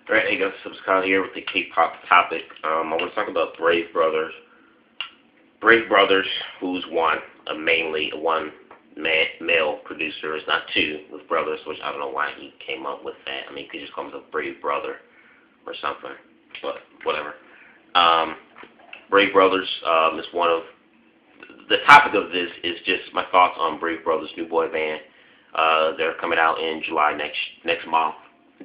Alright, hey guys, Subscribe here with the K-pop topic. I want to talk about Brave Brothers. Brave Brothers, who's mainly one male producer. It's not two with brothers, which I don't know why he came up with that. I mean, he could just call him the Brave Brother or something, but whatever. Brave Brothers is one of the topic of this is just my thoughts on Brave Brothers' new boy band. They're coming out in July next month.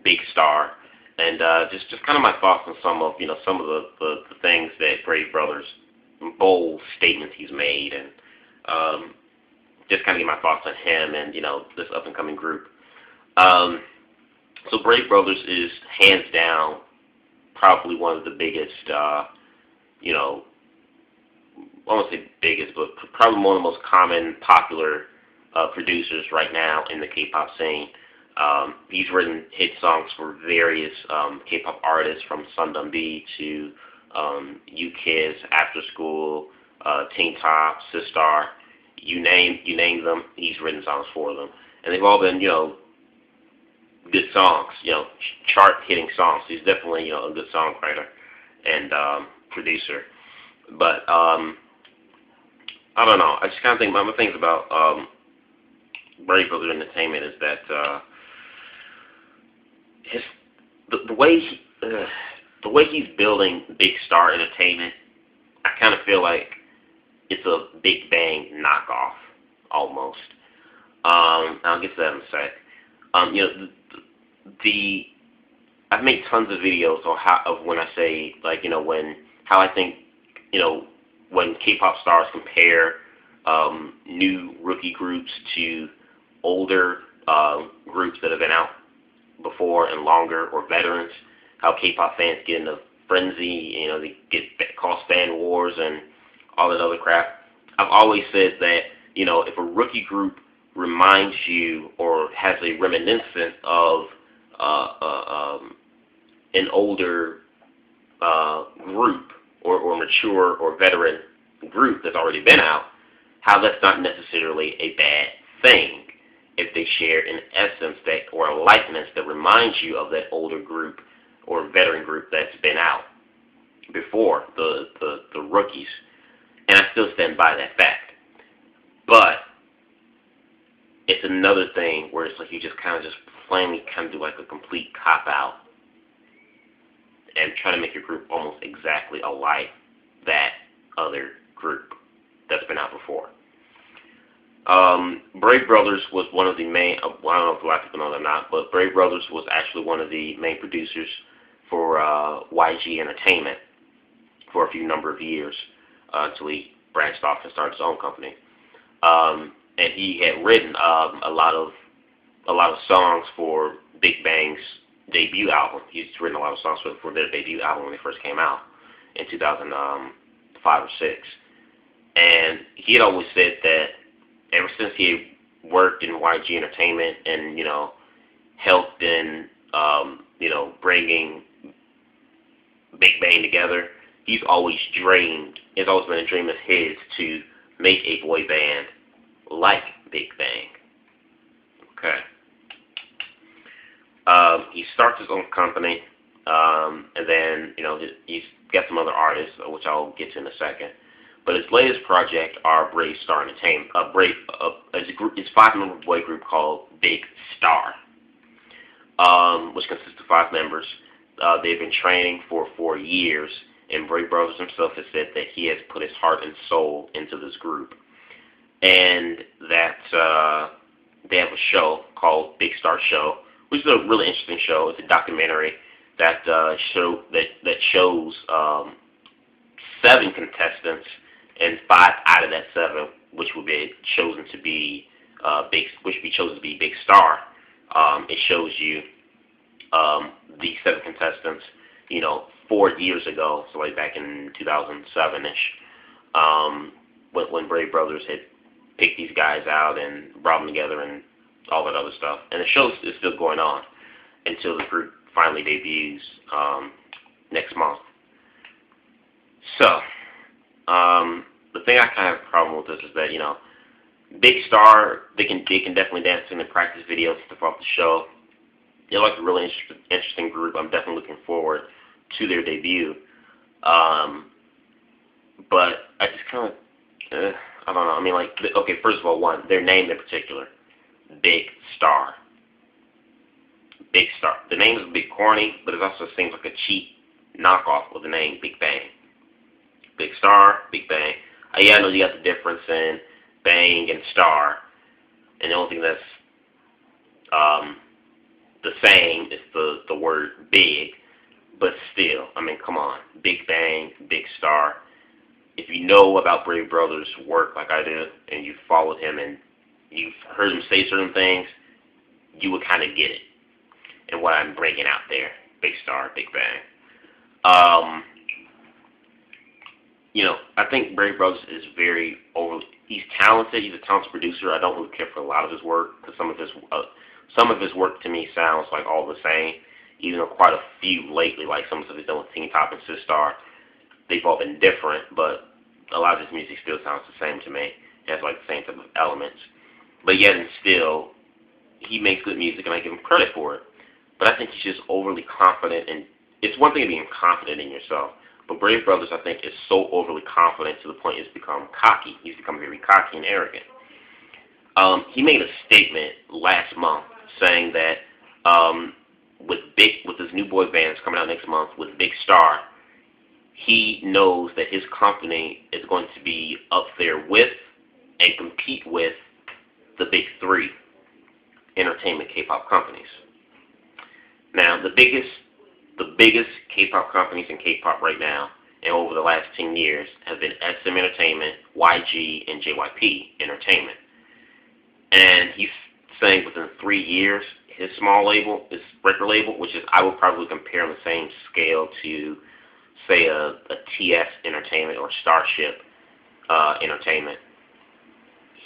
Big Star. And just kind of my thoughts on some of the things that Brave Brothers, bold statements he's made, and just kind of get my thoughts on him and this up and coming group. So Brave Brothers is hands down probably one of the biggest, I won't say biggest, but probably one of the most common, popular producers right now in the K-pop scene. He's written hit songs for various K-pop artists, from Sundum B to U-Kiss, After School, Teen Top, Sistar. You name them, he's written songs for them, and they've all been good songs, chart-hitting songs. He's definitely a good songwriter and producer. But I don't know. I just kind of think one of the things about Brave Brothers Entertainment is that the way he's building Big Star Entertainment, I kind of feel like it's a Big Bang knockoff almost. I'll get to that in a sec. I've made tons of videos on when I say how I think when K-pop stars compare new rookie groups to older groups that have been out before and longer, or veterans, how K-pop fans get in a frenzy, they get cause fan wars and all that other crap. I've always said that, if a rookie group reminds you or has a reminiscent of an older group or mature or veteran group that's already been out, how that's not necessarily a bad thing if they share an essence or a likeness that reminds you of that older group or veteran group that's been out before the rookies. And I still stand by that fact. But it's another thing where it's like you just plainly do like a complete cop-out and try to make your group almost exactly alike that other group that's been out before. Brave Brothers was one of the main, I don't know if a lot of people know that or not, but Brave Brothers was actually one of the main producers for YG Entertainment for a few number of years until he branched off and started his own company. And he had written a lot of songs for Big Bang's debut album. He's written a lot of songs for their debut album when they first came out in 2005 or 6. And he had always said that ever since he had worked in YG Entertainment and, helped in, bringing Big Bang together, it's always been a dream of his to make a boy band like Big Bang. Okay. He starts his own company, and then, he's got some other artists, which I'll get to in a second. But his latest project are Brave Star Entertainment. It's a 5-member boy group called Big Star, which consists of 5 members. They've been training for 4 years, and Brave Brothers himself has said that he has put his heart and soul into this group, and that they have a show called Big Star Show, which is a really interesting show. It's a documentary that shows 7 contestants, and 5 out of that 7, which would be chosen to be Big Star. It shows you the 7 contestants, 4 years ago, so like back in 2007-ish, when Brave Brothers had picked these guys out and brought them together and all that other stuff. And the show is still going on until the group finally debuts next month. So, the thing I kind of have a problem with this is that, Big Star, they can definitely dance in the practice videos and stuff off the show. They're like a really interesting group. I'm definitely looking forward to their debut. But I just kind of, I don't know. I mean, like, okay, first of all, their name in particular, Big Star. Big Star. The name is a bit corny, but it also seems like a cheap knockoff of the name Big Bang. Big Star, Big Bang. Yeah, I know you got the difference in bang and star, and the only thing that's the same is the word big, but still, I mean, come on. Big Bang, Big Star. If you know about Brave Brothers' work like I do, and you've followed him and you've heard him say certain things, you would kind of get it. And what I'm bringing out there, Big Star, Big Bang. You know, I think Brave Brothers is very he's talented. He's a talented producer. I don't really care for a lot of his work because some of his work to me sounds like all the same. Even though quite a few lately, like some of his done with Teen Top and Sistar, they've all been different, but a lot of his music still sounds the same to me. It has like the same type of elements. But yet and still, he makes good music and I give him credit for it. But I think he's just overly confident, and it's one thing to being confident in yourself, but Brave Brothers, I think, is so overly confident to the point it's become cocky. He's become very cocky and arrogant. He made a statement last month saying that with his new boy bands coming out next month with Big Star, he knows that his company is going to be up there with and compete with the big three entertainment K-pop companies. Now, the biggest K-pop companies in K-pop right now, and over the last 10 years, have been SM Entertainment, YG, and JYP Entertainment. And he's saying within 3 years, his small label, his record label, which is, I would probably compare on the same scale to, say, a TS Entertainment or Starship Entertainment.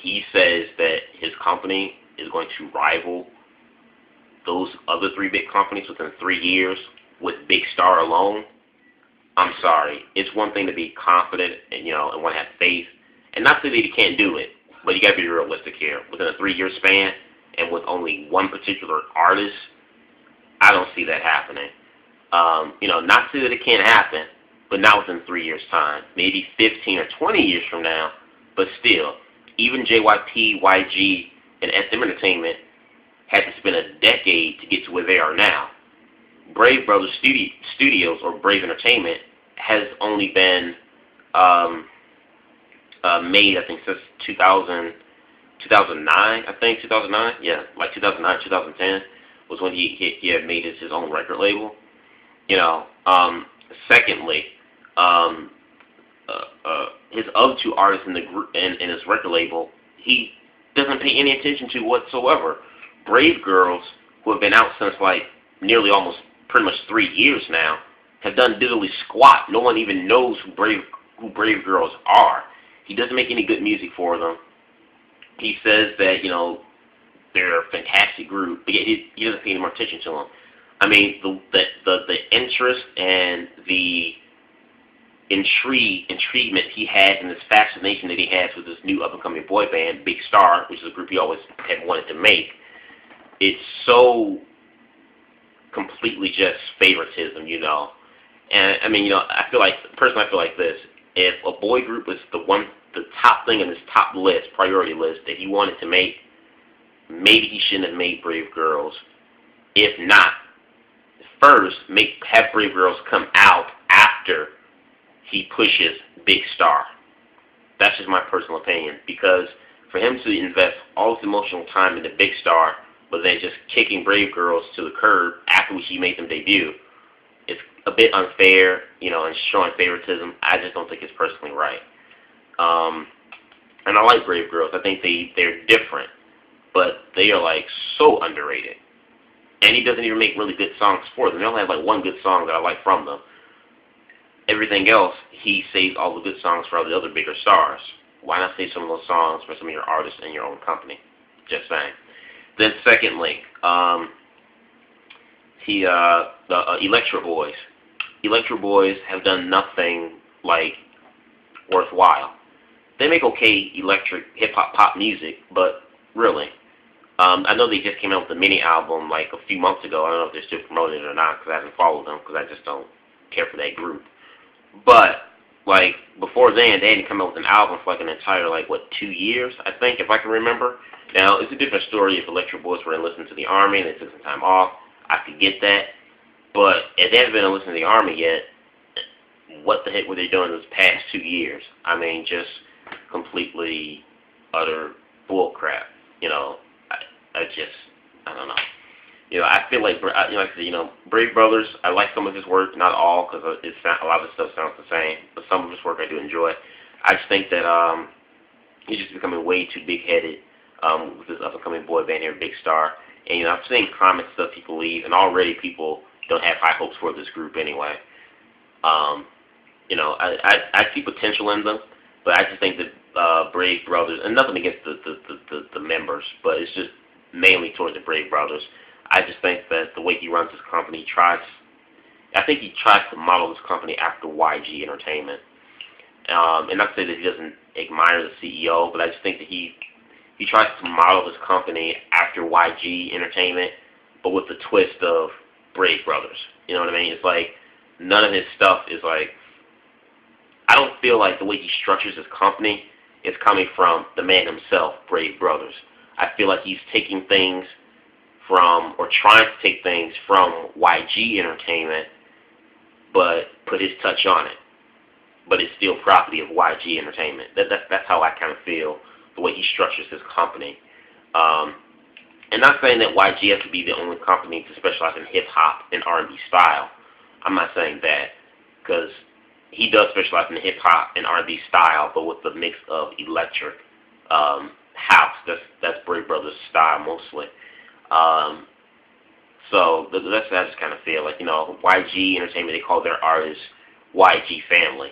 He says that his company is going to rival those other three big companies within 3 years with Big Star alone. I'm sorry. It's one thing to be confident and, you know, and want to have faith. And not to say that he can't do it, but you got to be realistic here. Within a 3-year span and with only one particular artist, I don't see that happening. You know, not to say that it can't happen, but not within 3 years' time. Maybe 15 or 20 years from now, but still, even JYP, YG, and SM Entertainment had to spend a decade to get to where they are now. Brave Brothers Studios, or Brave Entertainment, has only been made, I think, since 2009, I think, 2009? Yeah, like 2009, 2010 was when he had made his own record label. You know, secondly, his other two artists in the group in his record label, he doesn't pay any attention to whatsoever. Brave Girls, who have been out since like nearly almost pretty much 3 years now, have done diddly squat. No one even knows who Brave Girls are. He doesn't make any good music for them. He says that, you know, they're a fantastic group, but yet he doesn't pay any more attention to them. I mean, the interest and the intriguement he has and this fascination that he has with this new up-and-coming boy band, Big Star, which is a group he always had wanted to make, it's so completely just favoritism, you know. And I mean, you know, personally I feel like this: if a boy group is the top thing in his top list, priority list that he wanted to make, maybe he shouldn't have made Brave Girls. If not, first have Brave Girls come out after he pushes Big Star. That's just my personal opinion, because for him to invest all his emotional time into Big Star, but then just kicking Brave Girls to the curb after he made them debut, it's a bit unfair, you know, and showing favoritism. I just don't think it's personally right. And I like Brave Girls. I think they're different, but they are like so underrated. And he doesn't even make really good songs for them. They only have like one good song that I like from them. Everything else, he saves all the good songs for all the other bigger stars. Why not save some of those songs for some of your artists in your own company? Just saying. Then secondly, the Electro Boys. Electro Boys have done nothing like worthwhile. They make okay electric hip hop pop music, but really, I know they just came out with a mini album like a few months ago. I don't know if they're still promoting it or not because I haven't followed them because I just don't care for that group. But like before then, they hadn't come out with an album for like an entire 2 years, I think, if I can remember. Now it's a different story if Electric Boys were enlisted to the army and they took some time off. I could get that, but if they haven't been enlisted to the army yet, what the heck were they doing those past 2 years? I mean, just completely utter bull crap. You know, I don't know. I feel like, like I said, Brave Brothers, I like some of his work, not all, because a lot of his stuff sounds the same, but some of his work I do enjoy. I just think that he's just becoming way too big-headed with this up-and-coming boy band here, Big Star. And, I've seen comments that people leave, and already people don't have high hopes for this group anyway. I see potential in them, but I just think that Brave Brothers, and nothing against the members, but it's just mainly towards the Brave Brothers. I just think that the way he runs his company, I think he tries to model his company after YG Entertainment. And not to say that he doesn't admire the CEO, but I just think that he tries to model his company after YG Entertainment, but with the twist of Brave Brothers. You know what I mean? It's like none of his stuff is like, I don't feel like the way he structures his company is coming from the man himself, Brave Brothers. I feel like he's taking things from, or trying to take things from YG Entertainment, but put his touch on it. But it's still property of YG Entertainment. That's how I kind of feel the way he structures his company. And not saying that YG has to be the only company to specialize in hip-hop and R&B style. I'm not saying that, because he does specialize in hip-hop and R&B style, but with the mix of electric house. That's Brave Brothers' style mostly. So that's I just kind of feel like, YG Entertainment, they call their artists YG Family.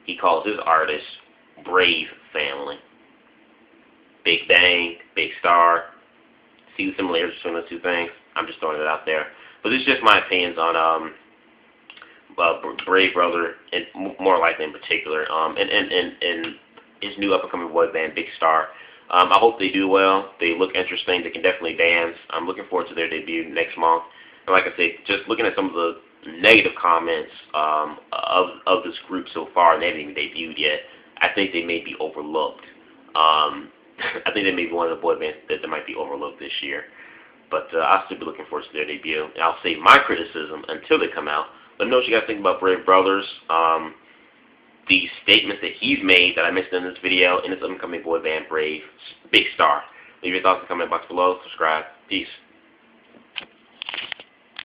He calls his artists Brave Family. Big Bang, Big Star. See the similarities between those two things? I'm just throwing it out there. But it's just my opinions on Brave Brother, and more likely in particular, and his new up-and-coming boy band, Big Star. I hope they do well. They look interesting. They can definitely dance. I'm looking forward to their debut next month. And like I said, just looking at some of the negative comments of this group so far, and they haven't even debuted yet, I think they may be overlooked. I think they may be one of the boy bands that might be overlooked this year. But I'll still be looking forward to their debut. And I'll save my criticism until they come out. Let me know what you guys think about Brave Brothers. The statements that he's made that I mentioned in this video, and his upcoming boy band, Big Star. Leave your thoughts in the comment box below. Subscribe. Peace.